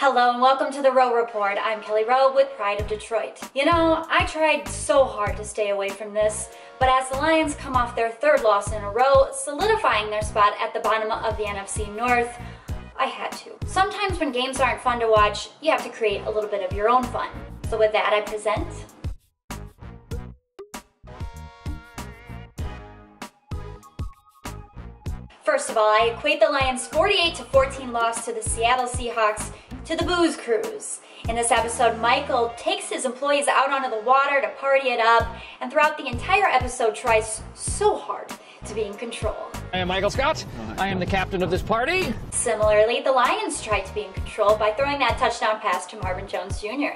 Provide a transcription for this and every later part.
Hello and welcome to the Rowe Report. I'm Kellie Rowe with Pride of Detroit. You know, I tried so hard to stay away from this, but as the Lions come off their third loss in a row, solidifying their spot at the bottom of the NFC North, I had to. Sometimes when games aren't fun to watch, you have to create a little bit of your own fun. So with that, I present First of all, I equate the Lions' 48-14 loss to the Seattle Seahawks to the booze cruise. In this episode, Michael takes his employees out onto the water to party it up, and throughout the entire episode tries so hard to be in control. I am Michael Scott. I am the captain of this party. Similarly, the Lions tried to be in control by throwing that touchdown pass to Marvin Jones Jr.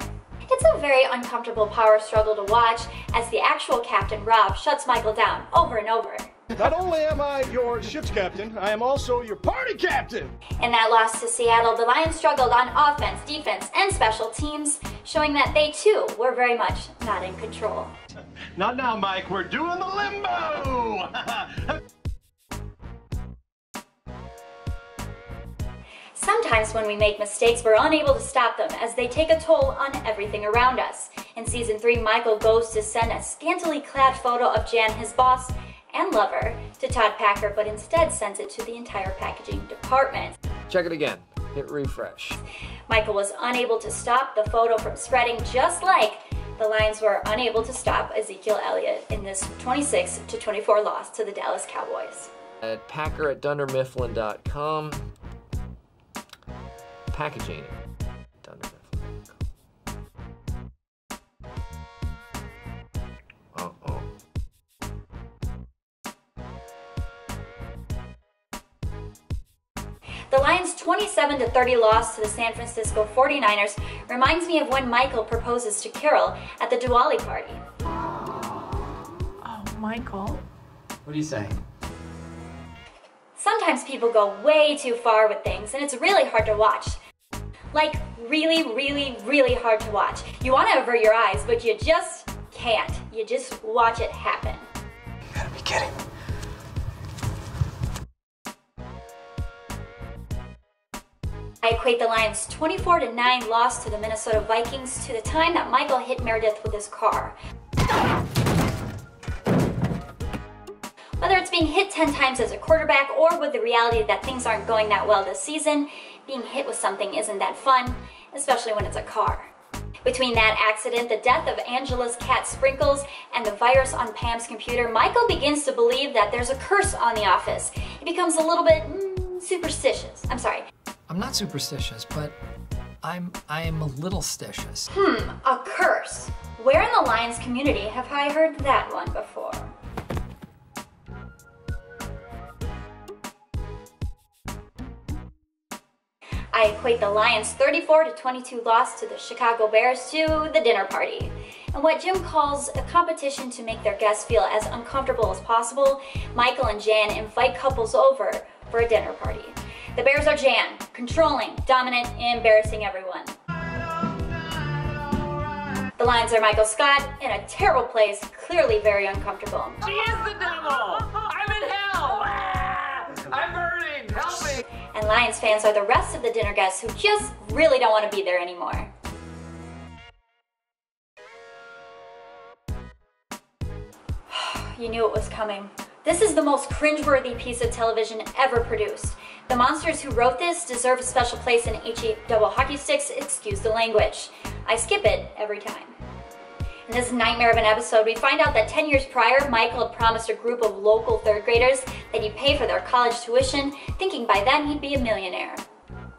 It's a very uncomfortable power struggle to watch as the actual captain, Rob, shuts Michael down over and over. Not only am I your ship's captain, I am also your party captain. In that loss to Seattle, the Lions struggled on offense, defense, and special teams, showing that they too were very much not in control. Not now, Mike. We're doing the limbo. Sometimes when we make mistakes, we're unable to stop them as they take a toll on everything around us. In Season 3, Michael goes to send a scantily clad photo of Jan, his boss and lover, to Todd Packer, but instead sends it to the entire packaging department. Check it again. Hit refresh. Michael was unable to stop the photo from spreading, just like the Lions were unable to stop Ezekiel Elliott in this 26-24 loss to the Dallas Cowboys. At packer@dundermifflin.com. Packaging. Uh-oh. The Lions' 27-30 loss to the San Francisco 49ers reminds me of when Michael proposes to Carol at the Diwali party. Oh, Michael. What do you say? Sometimes people go way too far with things, and it's really hard to watch. Like, really hard to watch. You want to avert your eyes, but you just can't. You just watch it happen. You gotta be kidding. I equate the Lions' 24-9 loss to the Minnesota Vikings to the time that Michael hit Meredith with his car. Whether it's being hit 10 times as a quarterback or with the reality that things aren't going that well this season, being hit with something isn't that fun, especially when it's a car. Between that accident, the death of Angela's cat Sprinkles, and the virus on Pam's computer, Michael begins to believe that there's a curse on the office. He becomes a little bit superstitious. I'm sorry. I'm not superstitious, but I am a little stitious. A curse. Where in the Lions community have I heard that one before? I equate the Lions' 34-22 loss to the Chicago Bears to the dinner party. And what Jim calls a competition to make their guests feel as uncomfortable as possible, Michael and Jan invite couples over for a dinner party. The Bears are Jan, controlling, dominant, embarrassing everyone. The Lions are Michael Scott, in a terrible place, clearly very uncomfortable. She is the devil! I'm in hell! I'm burning! Help me! And Lions fans are the rest of the dinner guests who just really don't want to be there anymore. You knew it was coming. This is the most cringeworthy piece of television ever produced. The monsters who wrote this deserve a special place in HE double hockey sticks, excuse the language. I skip it every time. In this nightmare of an episode, we find out that 10 years prior, Michael had promised a group of local third graders that he'd pay for their college tuition, thinking by then he'd be a millionaire.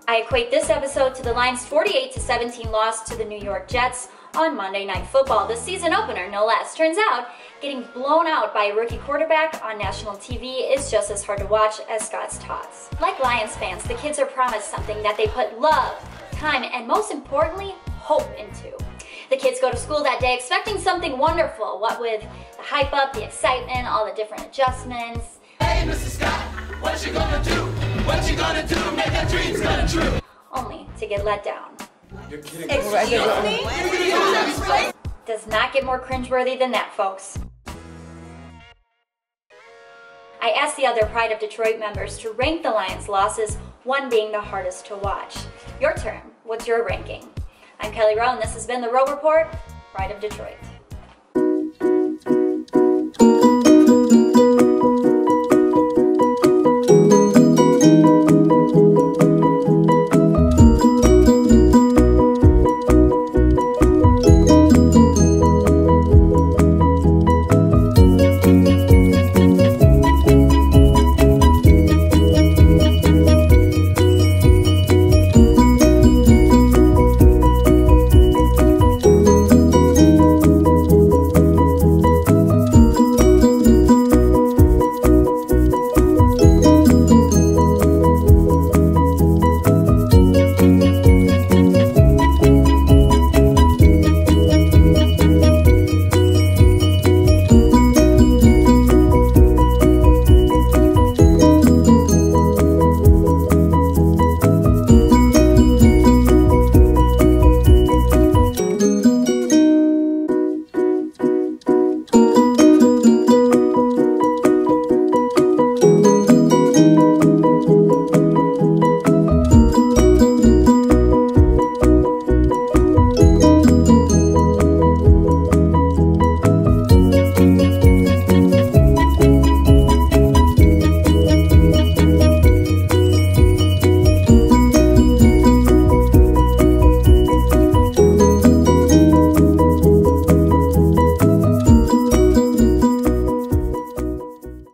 I equate this episode to the Lions' 48-17 loss to the New York Jets on Monday Night Football, the season opener no less. Turns out, getting blown out by a rookie quarterback on national TV is just as hard to watch as Scott's Tots. Like Lions fans, the kids are promised something that they put love, time, and most importantly, hope into. The kids go to school that day expecting something wonderful, what with the hype up, the excitement, all the different adjustments. Hey, Mr. Scott, what you gonna do? What you gonna do? Make our dreams come true. Only to get let down. You're kidding. Excuse me? Does not get more cringeworthy than that, folks. I asked the other Pride of Detroit members to rank the Lions' losses, one being the hardest to watch. Your turn. What's your ranking? I'm Kellie Rowe, and this has been the Rowe Report, Pride of Detroit.